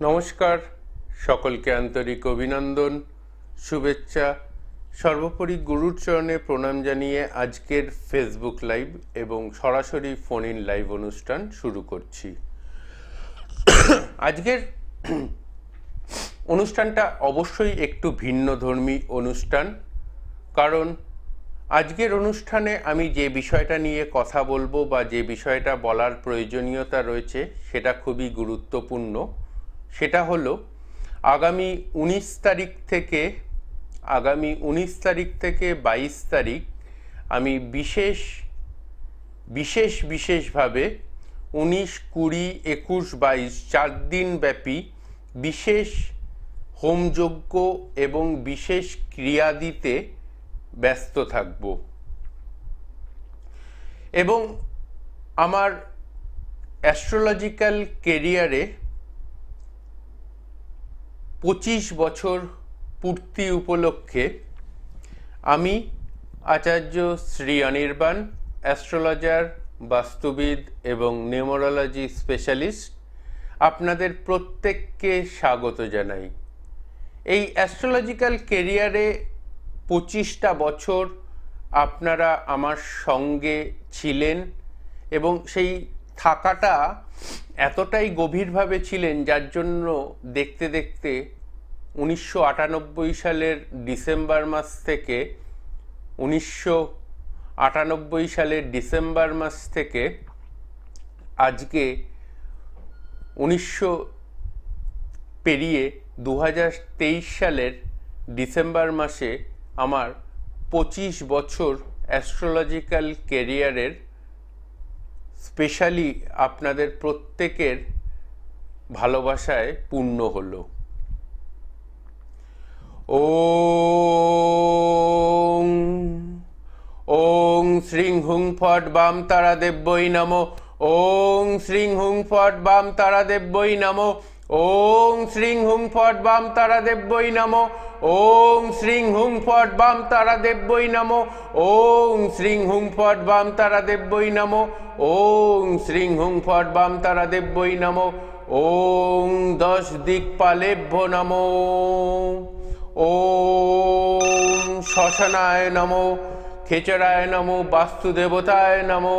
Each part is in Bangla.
নমস্কার, সকলকে আন্তরিক অভিনন্দন, শুভেচ্ছা। সর্বোপরি গুরুর চরণে প্রণাম জানিয়ে আজকের ফেসবুক লাইভ এবং সরাসরি ফোন ইন লাইভ অনুষ্ঠান শুরু করছি। আজকের অনুষ্ঠানটা অবশ্যই একটু ভিন্নধর্মী অনুষ্ঠান, কারণ আজকের অনুষ্ঠানে আমি যে বিষয়টা নিয়ে কথা বলবো বা যে বিষয়টা বলার প্রয়োজনীয়তা রয়েছে সেটা খুবই গুরুত্বপূর্ণ। সেটা হলো আগামী 19 তারিখ থেকে 22 তারিখ আমি বিশেষভাবে 19, 20, 21, 22 4 দিন ব্যাপী বিশেষ হোমযজ্ঞ এবং বিশেষ ক্রিয়াদিতে ব্যস্ত থাকব এবং আমার অ্যাস্ট্রোলজিক্যাল কেরিয়ারে 25 বছর পূর্তি উপলক্ষে আমি আচার্য শ্রী অনির্বাণ, অ্যাস্ট্রোলজার, বাস্তুবিদ এবং নিউমারোলজি স্পেশালিস্ট, আপনাদের প্রত্যেককে স্বাগত জানাই। এই অ্যাস্ট্রোলজিক্যাল কেরিয়ারে 25টা বছর আপনারা আমার সঙ্গে ছিলেন এবং সেই থাকাটা এতটাই গভীরভাবে ছিলেন যার জন্য দেখতে দেখতে 1998 সালের ডিসেম্বর মাস থেকে 1998 সালের ডিসেম্বর মাস থেকে আজকে 1900 পেরিয়ে 2023 সালের ডিসেম্বর মাসে আমার 25 বছর অ্যাস্ট্রোলজিক্যাল কেরিয়ারের স্পেশালি আপনাদের প্রত্যেকের ভালোবাসায় পূর্ণ হলো। ওং ওং শ্রীং হুং ফট বাম তারা দেব্যই নমো। ওং শ্রীং হুং ফট বাম তারা দেব্যই নমো। ওং শ্রীং হুং ফট বাম তারা দেব্যই নমো। ওং শ্রীং হুং ফট বাম তারা দেব্যই নমো। ওং শ্রীং হুং ফট বাম তারা দেব্যই নমো। ওং শ্রীং হুং ফট বাম তারা দেব্যই নমো। ওং 10 দিকপালেভ্যো নমো। ওং শ্মশানায় নমো, খেচরায় নমো, বাস্তুদেবতায় নমো।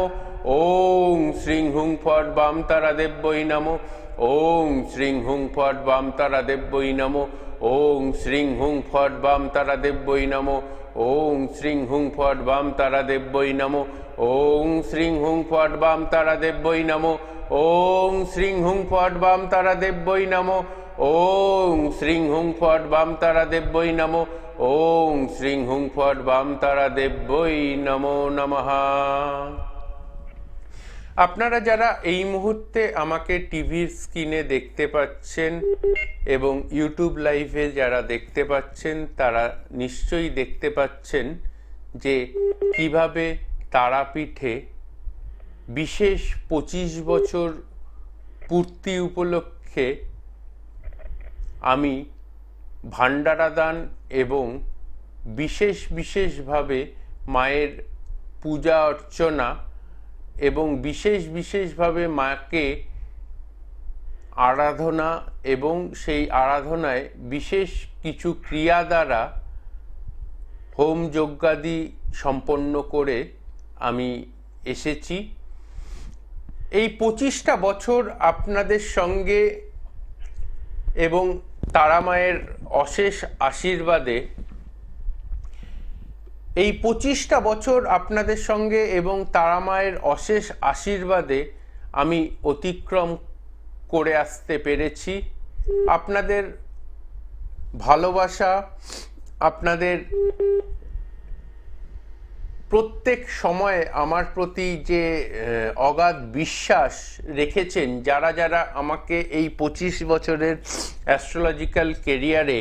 ওং শ্রীং হুং ফট বাম তারা দেব্যই নমো। ওং শ্রীং হুং ফট বাম তারা দেব্যই নমো। ওং শ্রীং হুং ফট বাম তারা দেব্যই নমো। ওং শ্রীং হুং ফট বাম তারা দেব্যই নমো। ওং শ্রীং হুং ফট বাম তারা দেব্যই নমো। ওং শ্রীং হুং ফট বাম তারা দেব্যই নমো। ওং শ্রীং হুং ফট বাম তারা দেব্যই নমো। ওং শ্রীং হুং ফট বাম তারা দেব্যই নমো নমঃ। আপনারা যারা এই মুহূর্তে আমাকে টিভির স্ক্রিনে দেখতে পাচ্ছেন এবং ইউটিউব লাইভে যারা দেখতে পাচ্ছেন তারা নিশ্চয়ই দেখতে পাচ্ছেন যে কিভাবে তারাপীঠে বিশেষ 25 বছর পূর্তি উপলক্ষে আমি ভান্ডারা দান এবং বিশেষভাবে মায়ের পূজা অর্চনা এবং বিশেষভাবে মাকে আরাধনা এবং সেই আরাধনায় বিশেষ কিছু ক্রিয়া দ্বারা হোম যজ্ঞাদি সম্পন্ন করে আমি এসেছি। এই 25টা বছর আপনাদের সঙ্গে এবং তারা মায়ের অশেষ আশীর্বাদে এই 25টা বছর আপনাদের সঙ্গে এবং তারা মায়ের অশেষ আশীর্বাদে আমি অতিক্রম করে আসতে পেরেছি। আপনাদের ভালোবাসা, আপনাদের প্রত্যেক সময়ে আমার প্রতি যে অগাধ বিশ্বাস রেখেছেন, যারা যারা আমাকে এই 25 বছরের অ্যাস্ট্রোলজিক্যাল কেরিয়ারে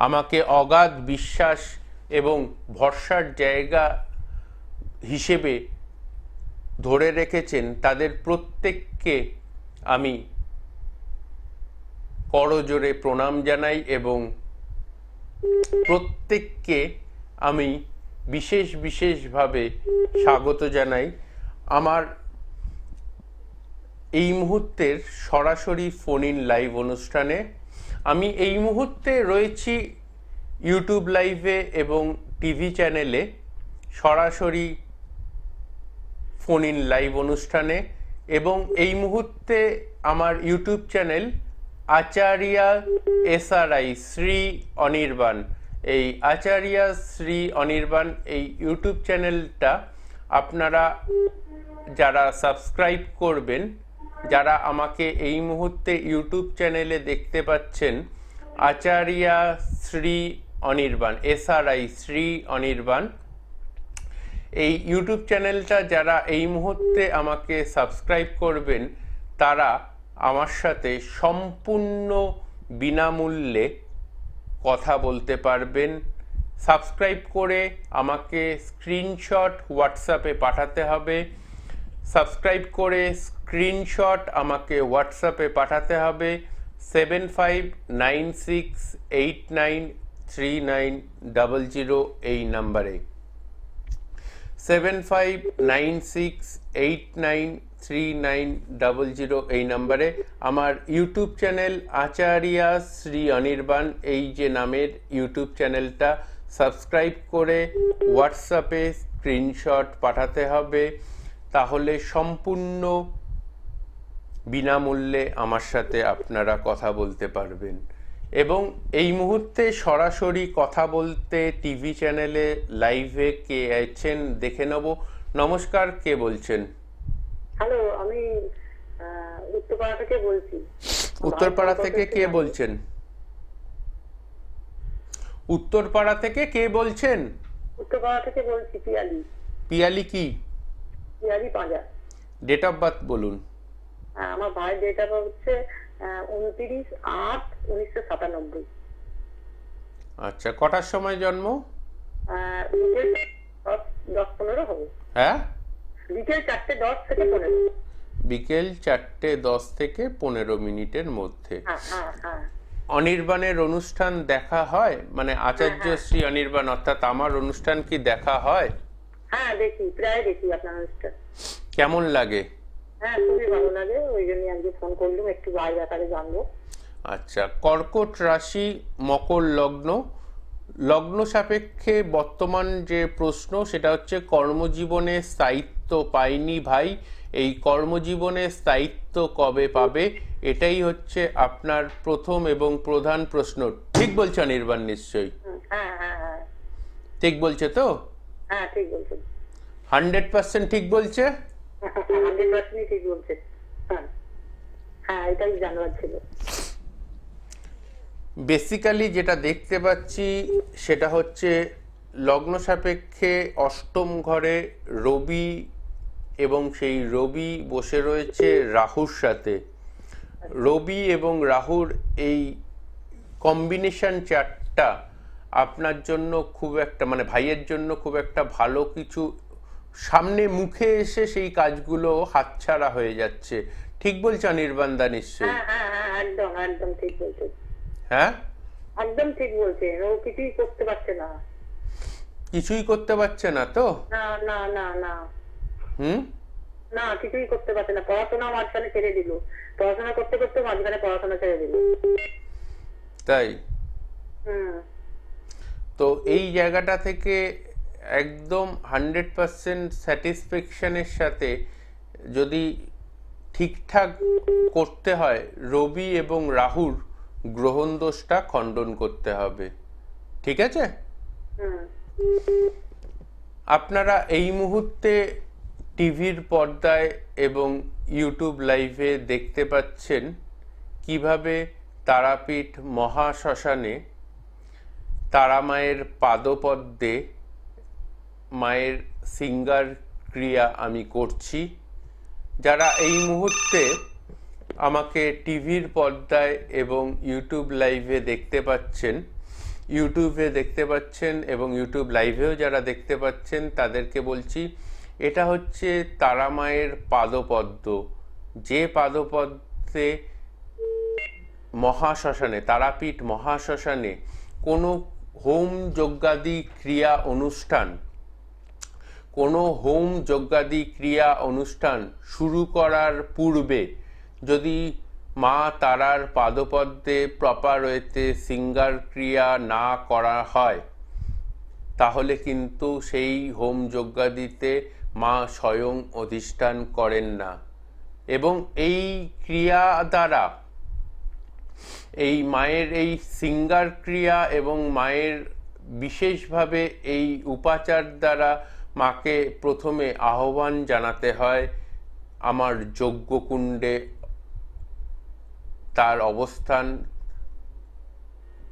আমাকে অগাধ বিশ্বাস এবং ভরসার জায়গা হিসেবে ধরে রেখেছেন, তাদের প্রত্যেককে আমি করজোড়ে প্রণাম জানাই এবং প্রত্যেককে আমি বিশেষভাবে স্বাগত জানাই আমার এই মুহূর্তের সরাসরি ফোন ইন লাইভ অনুষ্ঠানে। আমি এই মুহূর্তে রয়েছি ইউটিউব লাইভে এবং টিভি চ্যানেলে সরাসরি ফোন ইন লাইভ অনুষ্ঠানে, এবং এই মুহূর্তে আমার YouTube channel Acharya SRI Shri Anirban, এই আচার্যা শ্রী অনির্বাণ এই ইউটিউব চ্যানেলটা আপনারা যারা সাবস্ক্রাইব করবেন, যারা আমাকে এই মুহূর্তে ইউটিউব চ্যানেলে দেখতে পাচ্ছেন, আচার্যা শ্রী অনির্বাণ এসআরআই শ্রী অনির্বাণ, এই ইউটিউব চ্যানেলটা যারা এই মুহূর্তে আমাকে সাবস্ক্রাইব করবেন তারা আমার সাথে সম্পূর্ণ বিনামূল্যে কথা বলতে পারবেন। সাবস্ক্রাইব করে আমাকে স্ক্রিনশট হোয়াটসঅ্যাপে পাঠাতে হবে। সাবস্ক্রাইব করে স্ক্রিনশট আমাকে হোয়াটসঅ্যাপে পাঠাতে হবে 7596893900 এই নাম্বারে, 7596893900 এই নাম্বারে। আমার ইউটিউব চ্যানেল আচার্যা শ্রী অনির্বাণ এই যে নামের ইউটিউব চ্যানেলটা সাবস্ক্রাইব করে হোয়াটসঅ্যাপে স্ক্রিনশট পাঠাতে হবে, তাহলে সম্পূর্ণ বিনামূল্যে আমার সাথে আপনারা কথা বলতে পারবেন। এবং এই মুহূর্তে সরাসরি কথা বলতে টিভি চ্যানেলে লাইভে কে আছেন দেখে নেব। নমস্কার, কে বলছেন? হ্যালো, আমি উত্তরপাড়া থেকে বলছি। উত্তরপাড়া থেকে কে বলছেন? উত্তরপাড়া থেকে কে বলছেন? উত্তরপাড়া থেকে বলছি, পিয়ালি। পিয়ালি কি? পিয়ালি পাঁজা। ডেট অফ বার্থ বলুন। আমার ভাইয়ের ডেট অফ বার্থ হচ্ছে 29/8/1997। আচ্ছা, কটার সময় জন্ম? বিকেল 10-15 হবে। হ্যাঁ, বিকেল 4:10 থেকে 15। বিকেল 4:10 থেকে 15 মিনিটের মধ্যে। হ্যাঁ। অনির্বাণের অনুষ্ঠান দেখা হয়, মানে আচার্য শ্রী অনির্বাণ অর্থাৎ আমার অনুষ্ঠান কি দেখা হয়? হ্যাঁ, দেখি, প্রায় দেখি আপনার অনুষ্ঠান। কেমন লাগে? হ্যাঁ, খুবই ভালো লাগে, ওই জন্য আজকে ফোন করলাম, একটু ভাই ব্যাপারে জানবো। আচ্ছা, কর্কট রাশি, মকর লগ্ন, লগ্ন সাপেক্ষে বর্তমান যে প্রশ্ন সেটা হচ্ছে কর্মজীবনে স্থায়িত্ব পাইনি ভাই, এই কর্মজীবনে স্থায়িত্ব কবে পাবে? এটাই হচ্ছে আপনার প্রথম এবং প্রধান প্রশ্ন। ঠিক বলছে অনির্বাণ নিশ্চয়ই? হ্যাঁ। ঠিক বলছে তো? হ্যাঁ, ঠিক বলছেন। 100% ঠিক বলছে? 100% ঠিক বলছেন। হ্যাঁ, এটাই জানার ছিল। বেসিক্যালি যেটা দেখতে পাচ্ছি সেটা হচ্ছে লগ্ন সাপেক্ষে অষ্টম ঘরে রবি, এবং সেই রবি বসে রয়েছে রাহুর সাথে। রবি এবং রাহুর এই কম্বিনেশন চার্টটা আপনার জন্য খুব একটা, মানে ভাইয়ের জন্য খুব একটা ভালো কিছু সামনে মুখে এসে সেই কাজগুলো হাতছাড়া হয়ে যাচ্ছে। ঠিক বলছে অনির্বাণ দা নিশ্চয়ই? হ্যাঁ, একদম ঠিক বলছেন। হ্যাঁ, একদম ঠিক বলছেন। ও কিছুই করতে পারছে না। কিছুই করতে পারছে না তো? না। না, কিছুই করতে পারছে না। পড়াশোনা মাঝখানে ছেড়ে দিল। পড়াশোনা করতে করতে মাঝখানে পড়াশোনা ছেড়ে দিল। তাই? তো এই জায়গাটা থেকে একদম 100% স্যাটিসফ্যাকশনের সাথে যদি ঠিকঠাক করতে হয়, রবি এবং রাহুর গ্রহণ দোষটা খণ্ডন করতে হবে। ঠিক আছে? আপনারা এই মুহূর্তে টিভির পর্দায় এবং ইউটিউব লাইভে দেখতে পাচ্ছেন কিভাবে তারাপীঠ মহাশ্মশানে তারা মায়ের পাদপদ্মে মায়ের সিঙ্গার ক্রিয়া আমি করছি। যারা এই মুহূর্তে আমাকে টিভির পর্দায় এবং ইউটিউব লাইভে দেখতে পাচ্ছেন, এবং ইউটিউব লাইভেও যারা দেখতে পাচ্ছেন তাদেরকে বলছি, এটা হচ্ছে তারা মায়ের পাদপদ্ম, যে পাদপদ্মে মহাশ্মশানে, তারাপীঠ মহাশ্মশানে কোনো হোম যজ্ঞাদি ক্রিয়া অনুষ্ঠান শুরু করার পূর্বে যদি মা তারার পাদপদ্মে প্রপার ওয়েতে সিঙ্গার ক্রিয়া না করা হয় তাহলে কিন্তু সেই হোম যজ্ঞাদিতে মা স্বয়ং অধিষ্ঠান করেন না। এবং এই ক্রিয়া দ্বারা এই মায়ের এই সিঙ্গার ক্রিয়া এবং মায়ের বিশেষভাবে এই উপাচার দ্বারা মাকে প্রথমে আহ্বান জানাতে হয় আমার যজ্ঞকুণ্ডে তার অবস্থান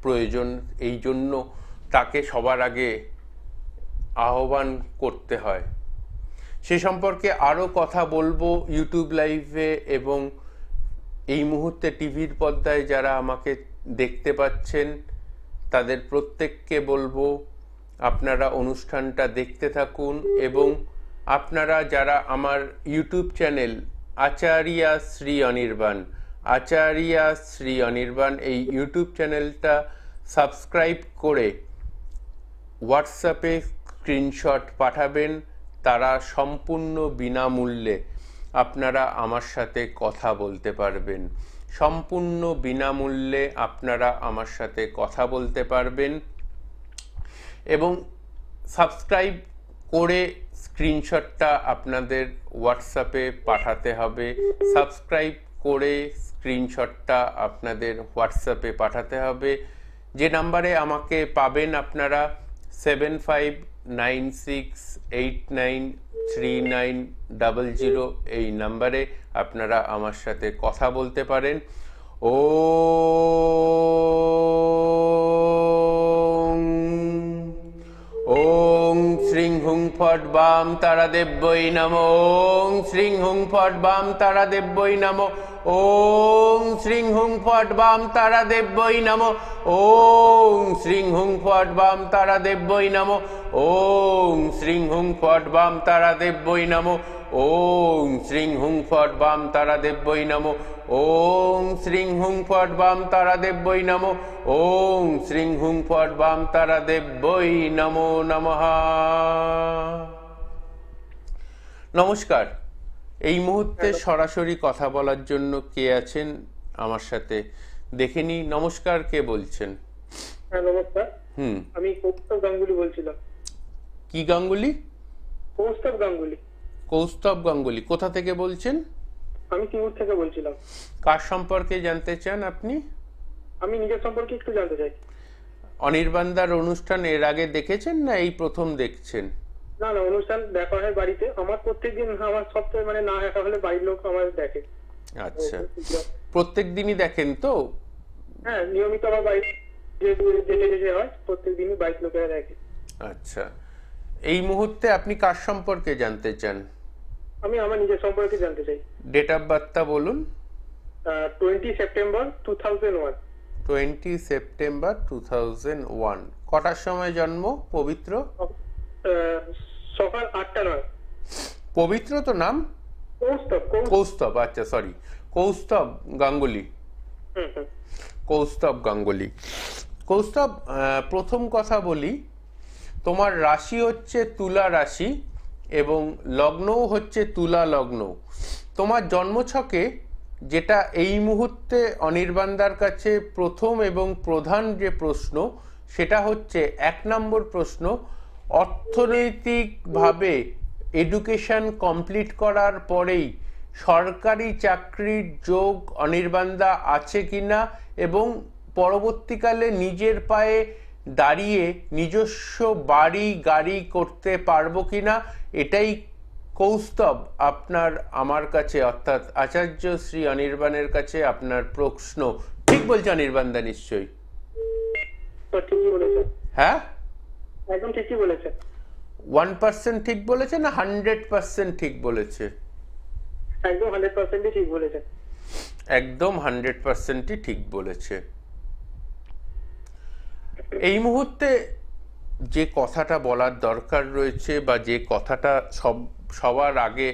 প্রয়োজন, এই জন্য তাকে সবার আগে আহ্বান করতে হয়। সে সম্পর্কে আরও কথা বলবো ইউটিউব লাইভে, এবং এই মুহূর্তে টিভির পর্দায় যারা আমাকে দেখতে পাচ্ছেন তাদের প্রত্যেককে বলবো আপনারা অনুষ্ঠানটা দেখতে থাকুন। এবং আপনারা যারা আমার ইউটিউব চ্যানেল আচার্যা শ্রী অনির্বাণ, আচার্যা শ্রী অনির্বাণ এই ইউটিউব চ্যানেলটা সাবস্ক্রাইব করে হোয়াটসঅ্যাপে স্ক্রিনশট পাঠাবেন, তারা সম্পূর্ণ বিনামূল্যে আপনারা আমার সাথে কথা বলতে পারবেন। সম্পূর্ণ বিনামূল্যে আপনারা আমার সাথে কথা বলতে পারবেন। এবং সাবস্ক্রাইব করে স্ক্রিনশটটা আপনাদের হোয়াটসঅ্যাপে পাঠাতে হবে। সাবস্ক্রাইব করে স্ক্রিনশটটা আপনাদের হোয়াটসঅ্যাপে পাঠাতে হবে। যে নাম্বারে আমাকে পাবেন আপনারা 7596893900 এই নাম্বারে আপনারা আমার সাথে কথা বলতে পারেন। ওং শ্রীং হুং ফট বাম তারা দেব্যই নমঃ। ওং শ্রীং হুং ফট বাম তারা দেব্যই নমঃ। ওং শ্রীং হুং ফট বাম তারা দেব্যই নমঃ। ওং শ্রীং হুং ফট বাম তারা দেব্যই নমঃ। ওং শ্রীং হুং ফট বাম তারা দেব্যই নমঃ। ওং শ্রীং হুং ফট বাম তারা দেব্যই নমঃ। ওং শ্রীং হুং ফট বাম তারা দেব্যই নমঃ। ওং শ্রীং হুং ফট বাম তারা দেব্যই নমো নমঃ। নমস্কার। এই মুহূর্তে সরাসরি কথা বলার জন্য কে আছেন আমার সাথে দেখে নি। নমস্কার, কে বলছেন? হ্যাঁ নমস্কার, আমি কৌস্তব গাঙ্গুলি বলছিলাম। কি গাঙ্গুলি? কৌস্তব গাঙ্গুলি। কৌস্তব গাঙ্গুলি। কোথা থেকে বলছেন? আমি সিঙ্গুর থেকে বলছিলাম। কার সম্পর্কে জানতে চান আপনি? আমি নিজের সম্পর্কে একটু জানতে চাই। অনির্বাণদার অনুষ্ঠান এর আগে দেখেছেন না এই প্রথম দেখছেন? না না, অনুষ্ঠান দেখা হয় বাড়িতে। আমার প্রত্যেকদিন, আমার সপ্তাহে মানে না দেখা হলে বাড়ির লোক আমার দেখে। আচ্ছা, প্রত্যেক দিনই দেখেন তো? হ্যাঁ, নিয়মিত আমার বাড়ি যেতে হয়, প্রত্যেকদিনই বাড়ির লোকেরা দেখে। আচ্ছা, এই মুহূর্তে আপনি কার সম্পর্কে জানতে চান? আমি আমার নিজের সম্পর্কে জানতে চাই। ডেট অফ বার্থটা বলুন। 20 সেপ্টেম্বর 2001। 20 সেপ্টেম্বর 2001। কটার সময় জন্ম? পবিত্র? সকাল 8টা 9। পবিত্র তো নাম? কৌস্তব। কৌস্তব, আচ্ছা সরি, কৌস্তব গাঙ্গুলি। কৌস্তব গাঙ্গুলি। কৌস্তব, প্রথম কথা বলি, তোমার রাশি হচ্ছে তুলা রাশি এবং লগ্নও হচ্ছে তুলা লগ্ন। তোমার জন্মছকে যেটা এই মুহূর্তে অনির্বাণদার কাছে প্রথম এবং প্রধান যে প্রশ্ন, সেটা হচ্ছে 1 নম্বর প্রশ্ন, অর্থনৈতিকভাবে এডুকেশন কমপ্লিট করার পরেই সরকারি চাকরির যোগ অনির্বাণদা আছে কিনা এবং পরবর্তীকালে নিজের পায়ে দাঁড়িয়ে নিজস্ব বাড়ি গাড়ি করতে পারবো কিনা, এটাই কৌস্তব আপনার আমার কাছে অর্থাৎ আচার্য শ্রী অনির্বাণের কাছে আপনার প্রশ্ন। ঠিক বলছে অনির্বাণদা নিশ্চয়ই? ঠিকই বলেছেন। হ্যাঁ, একদম ঠিকই বলেছেন। 1% ঠিক বলেছে না 100% ঠিক বলেছে? একদম 100% ঠিক বলেছেন। একদম 100%ই ঠিক বলেছে। এই মুহূর্তে যে কথাটা বলার দরকার রয়েছে বা যে কথাটা সবার আগে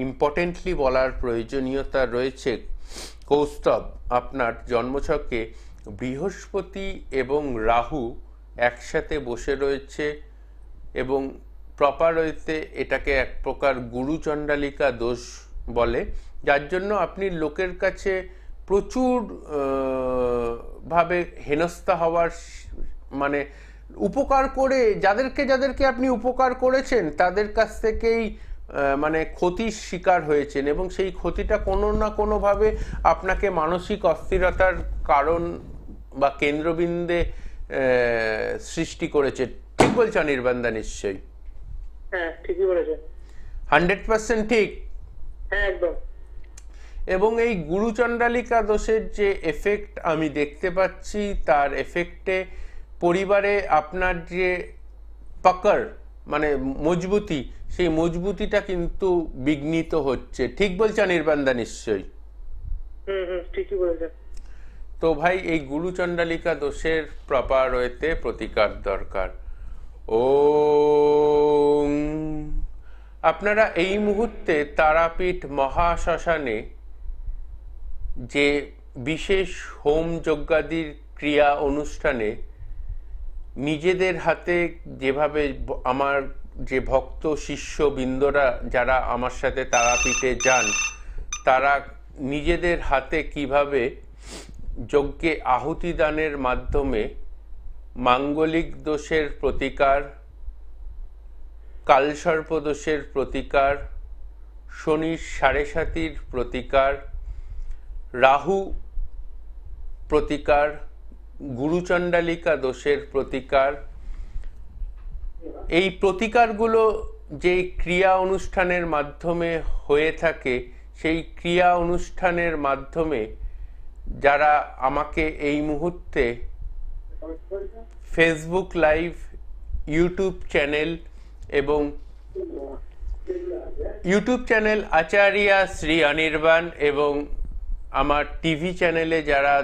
ইম্পর্টেন্টলি বলার প্রয়োজনীয়তা রয়েছে, কৌস্তব আপনার জন্মছকে বৃহস্পতি এবং রাহু একসাথে বসে রয়েছে এবং প্রপার ওয়েতে এটাকে এক প্রকার গুরু চণ্ডালিকা দোষ বলে, যার জন্য আপনি লোকের কাছে প্রচুর ভাবে হেনস্থা হওয়ার মানে উপকার করে যাদেরকে আপনি উপকার করেছেন তাদের কাছ থেকেই মানে ক্ষতির শিকার হয়েছেন, এবং সেই ক্ষতিটা কোনো না কোনোভাবে আপনাকে মানসিক অস্থিরতার কারণ বা কেন্দ্রবিন্দে সৃষ্টি করেছে। ঠিক বলছি অনির্বাণদা? নিশ্চয়ই। হ্যাঁ, ঠিকই বলেছেন। 100% ঠিক। হ্যাঁ, একদম। এবং এই গুরুচণ্ডালিকা দোষের যে এফেক্ট আমি দেখতে পাচ্ছি, তার এফেক্টে পরিবারে আপনার যে পাকড় মানে মজবুতি, সেই মজবুতিটা কিন্তু বিঘ্নিত হচ্ছে। ঠিক বলছে অনির্বাণদা? নিশ্চয়ই। ঠিকই বলেছেন। তো ভাই, এই গুরুচণ্ডালিকা দোষের প্রপার ওয়েতে প্রতিকার দরকার। আপনারা এই মুহূর্তে তারাপীঠ মহাশ্মশানে যে বিশেষ হোম যজ্ঞাদির ক্রিয়া অনুষ্ঠানে নিজেদের হাতে যেভাবে আমার যে ভক্ত শিষ্য বৃন্দরা যারা আমার সাথে তারাপীঠে যান, তারা নিজেদের হাতে কিভাবে যজ্ঞে আহুতি দানের মাধ্যমে মাঙ্গলিক দোষের প্রতিকার, কালসর্প দোষের প্রতিকার, শনির সাড়ে সাতির প্রতিকার, রাহু প্রতিকার, গুরুচণ্ডালিকা দোষের প্রতিকার, এই প্রতিকারগুলো যে ক্রিয়া অনুষ্ঠানের মাধ্যমে হয়ে থাকে, সেই ক্রিয়া অনুষ্ঠানের মাধ্যমে যারা আমাকে এই মুহূর্তে ফেসবুক লাইভ, ইউটিউব চ্যানেল এবং ইউটিউব চ্যানেল আচার্য শ্রী অনির্বাণ এবং আমার টিভি চ্যানেলে যারা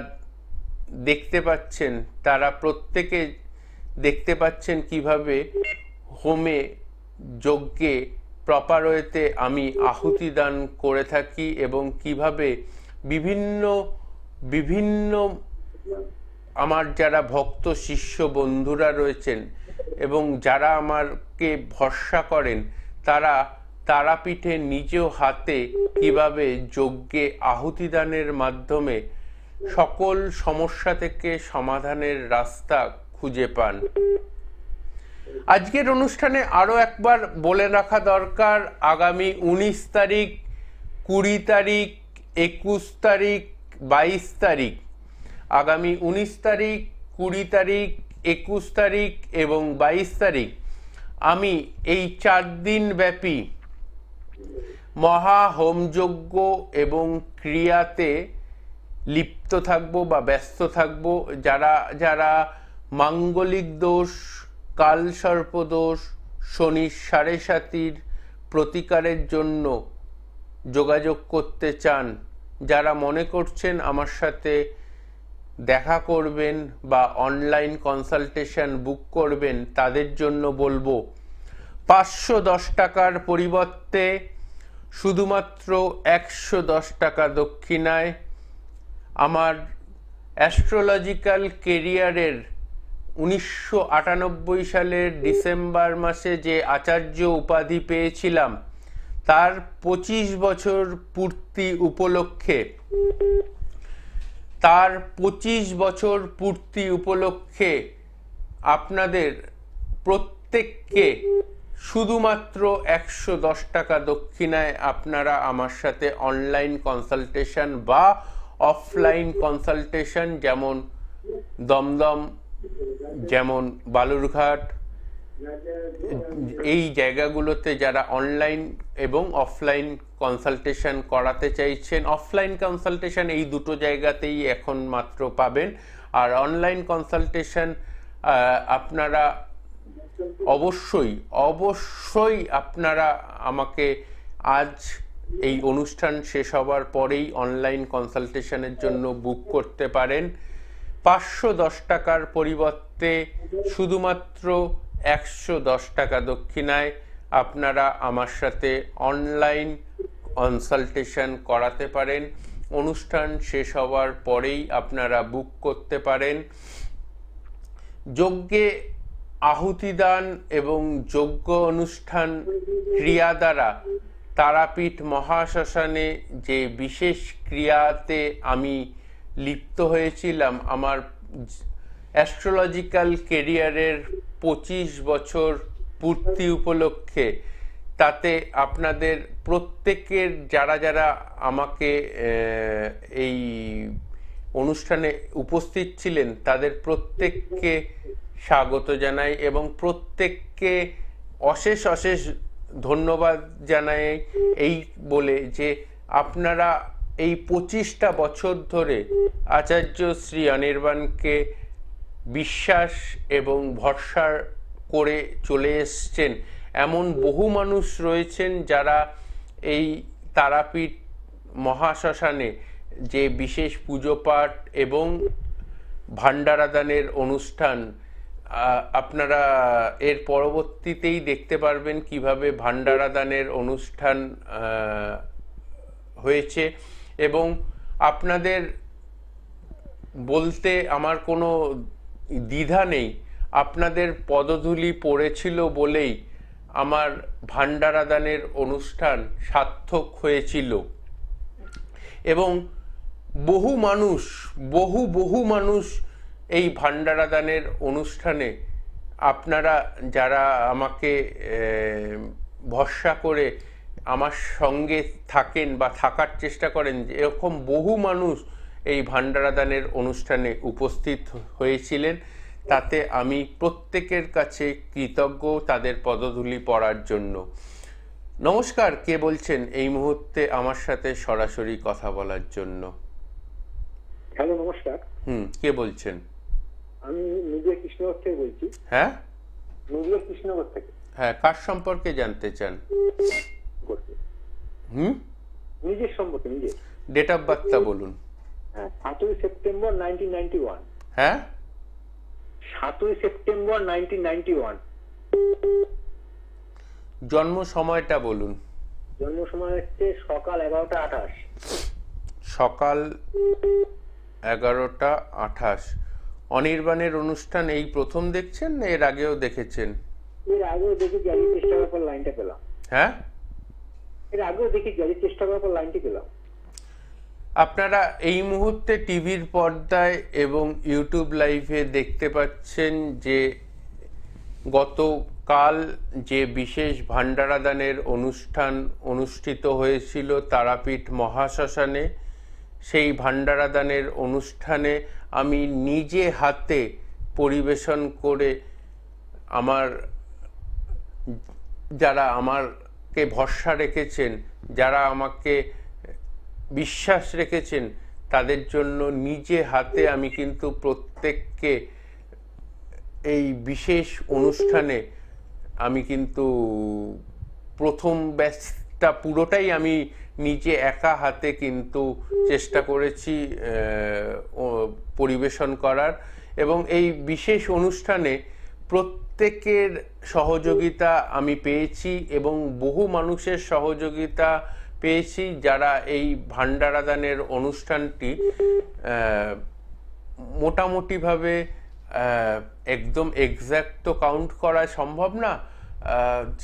দেখতে পাচ্ছেন, তারা প্রত্যেকে দেখতে পাচ্ছেন কিভাবে হোমে যজ্ঞে প্রপার ওয়েতে আমি আহুতি দান করে থাকি, এবং কিভাবে বিভিন্ন বিভিন্ন আমার যারা ভক্ত শিষ্য বন্ধুরা রয়েছেন এবং যারা আমাকে ভরসা করেন, তারা তারাপীঠে নিজ হাতে কিভাবে যজ্ঞে আহুতি দানের মাধ্যমে সকল সমস্যা থেকে সমাধানের রাস্তা খুঁজে পান। আজকের অনুষ্ঠানে আরও একবার বলে রাখা দরকার, আগামী 19 তারিখ, 20 তারিখ, 21 তারিখ, 22 তারিখ, আগামী 19 তারিখ, 20 তারিখ, 21 তারিখ এবং 22 তারিখ আমি এই 4 দিন ব্যাপী মহা হোমযজ্ঞ এবং ক্রিয়াতে লিপ্ত থাকব বা ব্যস্ত থাকব। যারা যারা মাঙ্গলিক দোষ, কালসর্প দোষ, শনির সাড়ে সাতির প্রতিকারের জন্য যোগাযোগ করতে চান, যারা মনে করছেন আমার সাথে দেখা করবেন বা অনলাইন কনসালটেশন বুক করবেন, তাদের জন্য বলবো 510 টাকার পরিবর্তে শুধুমাত্র 110 টাকা দক্ষিণায় আমার অ্যাস্ট্রোলজিক্যাল কেরিয়ারের 1998 সালের ডিসেম্বর মাসে যে আচার্য উপাধি পেয়েছিলাম, তার 25 বছর পূর্তি উপলক্ষে, আপনাদের প্রত্যেককে শুধুমাত্র 110 টাকা দক্ষিণায় আপনারা আমার সাথে অনলাইন কনসালটেশন বা অফলাইন কনসালটেশন, যেমন দমদম, যেমন বালুরঘাট, এই জায়গাগুলোতে যারা অনলাইন এবং অফলাইন কনসালটেশন করাতে চাইছেন, অফলাইন কনসালটেশন এই দুটো জায়গাতেই এখন মাত্র পাবেন। আর অনলাইন কনসালটেশন আপনারা অবশ্যই আপনারা আমাকে আজ এই অনুষ্ঠান শেষ হওয়ার পরেই অনলাইন কনসালটেশনের জন্য বুক করতে পারেন। 510 টাকার পরিবর্তে শুধুমাত্র 110 টাকা দক্ষিণায় আপনারা আমার সাথে অনলাইন কনসালটেশন করাতে পারেন। অনুষ্ঠান শেষ হওয়ার পরেই আপনারা বুক করতে পারেন। যজ্ঞে আহুতি দান এবং যজ্ঞ অনুষ্ঠান ক্রিয়া দ্বারা তারাপীঠ মহাশ্মশানে যে বিশেষ ক্রিয়াতে আমি লিপ্ত হয়েছিলাম আমার অ্যাস্ট্রোলজিক্যাল কেরিয়ারের 25 বছর পূর্তি উপলক্ষে, তাতে আপনাদের প্রত্যেকের যারা যারা আমাকে এই অনুষ্ঠানে উপস্থিত ছিলেন তাদের প্রত্যেককে স্বাগত জানাই এবং প্রত্যেককে অশেষ অশেষ ধন্যবাদ জানাই এই বলে যে আপনারা এই 25টা বছর ধরে আচার্য শ্রী অনির্বাণকে বিশ্বাস এবং ভরসা করে চলে এসছেন। এমন বহু মানুষ রয়েছেন যারা এই তারাপীঠ মহাশ্মশানে যে বিশেষ পুজো পাঠ এবং ভান্ডারাদানের অনুষ্ঠান, আপনারা এর পরবর্তীতেই দেখতে পারবেন কিভাবে ভান্ডারাদানের অনুষ্ঠান হয়েছে। এবং আপনাদের বলতে আমার কোনো দ্বিধা নেই, আপনাদের পদধূলি পড়েছিল বলেই আমার ভান্ডারাদানের অনুষ্ঠান সার্থক হয়েছিল। এবং বহু মানুষ এই ভান্ডারাদানের অনুষ্ঠানে, আপনারা যারা আমাকে ভরসা করে আমার সঙ্গে থাকেন বা থাকার চেষ্টা করেন, এরকম বহু মানুষ এই ভান্ডারাদানের অনুষ্ঠানে উপস্থিত হয়েছিলেন। তাতে আমি প্রত্যেকের কাছে কৃতজ্ঞ তাদের পদধূলি পড়ার জন্য। নমস্কার, কে বলছেন এই মুহূর্তে আমার সাথে সরাসরি কথা বলার জন্য? হ্যালো, নমস্কার। কে বলছেন? আমি নদিয়া কৃষ্ণনগর থেকে বলছি। হ্যাঁ, নদিয়া কৃষ্ণনগর থেকে। হ্যাঁ, কার সম্পর্কে জানতে চান? নিজের সম্পর্কে, নিজের। ডেট অফ বার্থটা বলুন। 7ই সেপ্টেম্বর 1991। হ্যাঁ, 7ই সেপ্টেম্বর 1991। জন্ম সময়টা বলুন। জন্ম সময় হচ্ছে সকাল 11টা 28। সকাল 11টা 28। অনির্বাণের অনুষ্ঠান এই প্রথম দেখছেন না এর আগেও দেখেছেন? এর আগেও দেখি, গাড়ির চেষ্টা করার পর লাইনটা পেলাম। হ্যাঁ, এর আগেও দেখি, গাড়ির চেষ্টা করার পর লাইনটি পেলাম। আপনারা এই মুহূর্তে টিভির পর্দায় এবং ইউটিউব লাইভে দেখতে পাচ্ছেন যে গতকাল যে বিশেষ ভান্ডারাদানের অনুষ্ঠান অনুষ্ঠিত হয়েছিল তারাপীঠ মহাশ্মশানে, সেই ভান্ডারাদানের অনুষ্ঠানে আমি নিজে হাতে পরিবেশন করে আমার যারা আমাকে ভরসা রেখেছেন, যারা আমাকে বিশ্বাস রেখেছেন, তাদের জন্য নিজে হাতে আমি কিন্তু প্রত্যেককে এই বিশেষ অনুষ্ঠানে আমি কিন্তু প্রথম ব্যাচটা পুরোটাই আমি নিজে একা হাতে কিন্তু চেষ্টা করেছি পরিবেশন করার। এবং এই বিশেষ অনুষ্ঠানে প্রত্যেকের সহযোগিতা আমি পেয়েছি এবং বহু মানুষের সহযোগিতা পেয়েছি, যারা এই ভান্ডারাদানের অনুষ্ঠানটি মোটামুটিভাবে একদম এক্স্যাক্ট তো কাউন্ট করা সম্ভব না,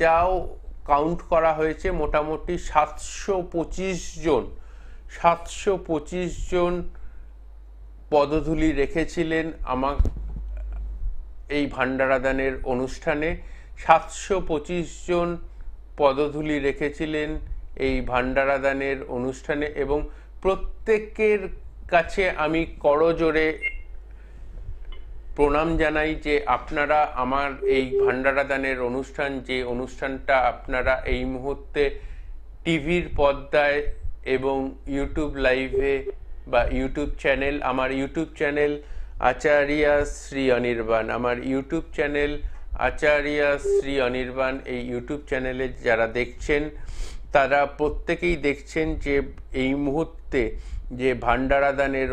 যাও কাউন্ট করা হয়েছে মোটামুটি 725 জন পদধূলি রেখেছিলেন আমার এই ভান্ডারাদানের অনুষ্ঠানে। 725 জন পদধূলি রেখেছিলেন এই ভান্ডারাদানের অনুষ্ঠানে এবং প্রত্যেকের কাছে আমি করজোড়ে প্রণাম জানাই যে আপনারা আমার এই ভান্ডারাদানের অনুষ্ঠান, যে অনুষ্ঠানটা আপনারা এই মুহূর্তে টিভির পর্দায় এবং ইউটিউব লাইভে বা ইউটিউব চ্যানেল, আমার ইউটিউব চ্যানেল আচার্য শ্রী অনির্বাণ, আমার ইউটিউব চ্যানেল আচার্য শ্রী অনির্বাণ, এই ইউটিউব চ্যানেলে যারা দেখছেন তারা প্রত্যেকেই দেখছেন যে এই মুহূর্তে যে ভান্ডারাদানের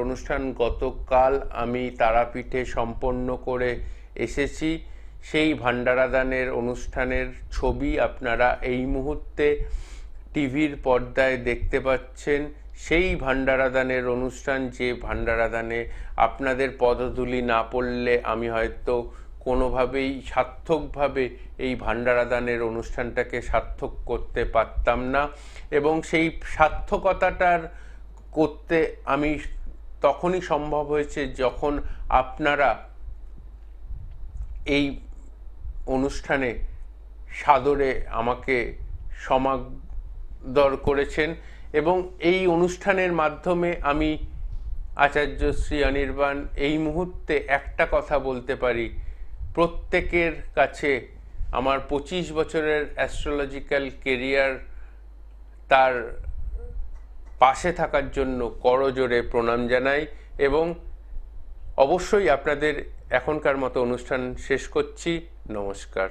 অনুষ্ঠান গতকাল আমি তারাপীঠে সম্পন্ন করে এসেছি। সেই ভান্ডারাদানের অনুষ্ঠানের ছবি আপনারা এই মুহূর্তে টিভির পর্দায় দেখতে পাচ্ছেন। সেই ভান্ডারাদানের অনুষ্ঠান, যে ভান্ডারাদানে আপনাদের পদধূলি না পড়লে আমি হয়তো কোনোভাবেই সার্থকভাবে এই ভান্ডারা দানের অনুষ্ঠানটাকে সার্থক করতে পারতাম না, এবং সেই সার্থকতাটার করতে আমি তখনই সম্ভব হয়েছে যখন আপনারা এই অনুষ্ঠানে সাদরে আমাকে সমাদর করেছেন, এবং এই অনুষ্ঠানের মাধ্যমে আমি আচার্য শ্রী অনির্বাণ এই মুহূর্তে একটা কথা বলতে পারি, প্রত্যেকের কাছে আমার 25 বছরের অ্যাস্ট্রোলজিক্যাল কেরিয়ার তার পাশে থাকার জন্য করজোড়ে প্রণাম জানাই, এবং অবশ্যই আপনাদের এখনকার মতো অনুষ্ঠান শেষ করছি। নমস্কার।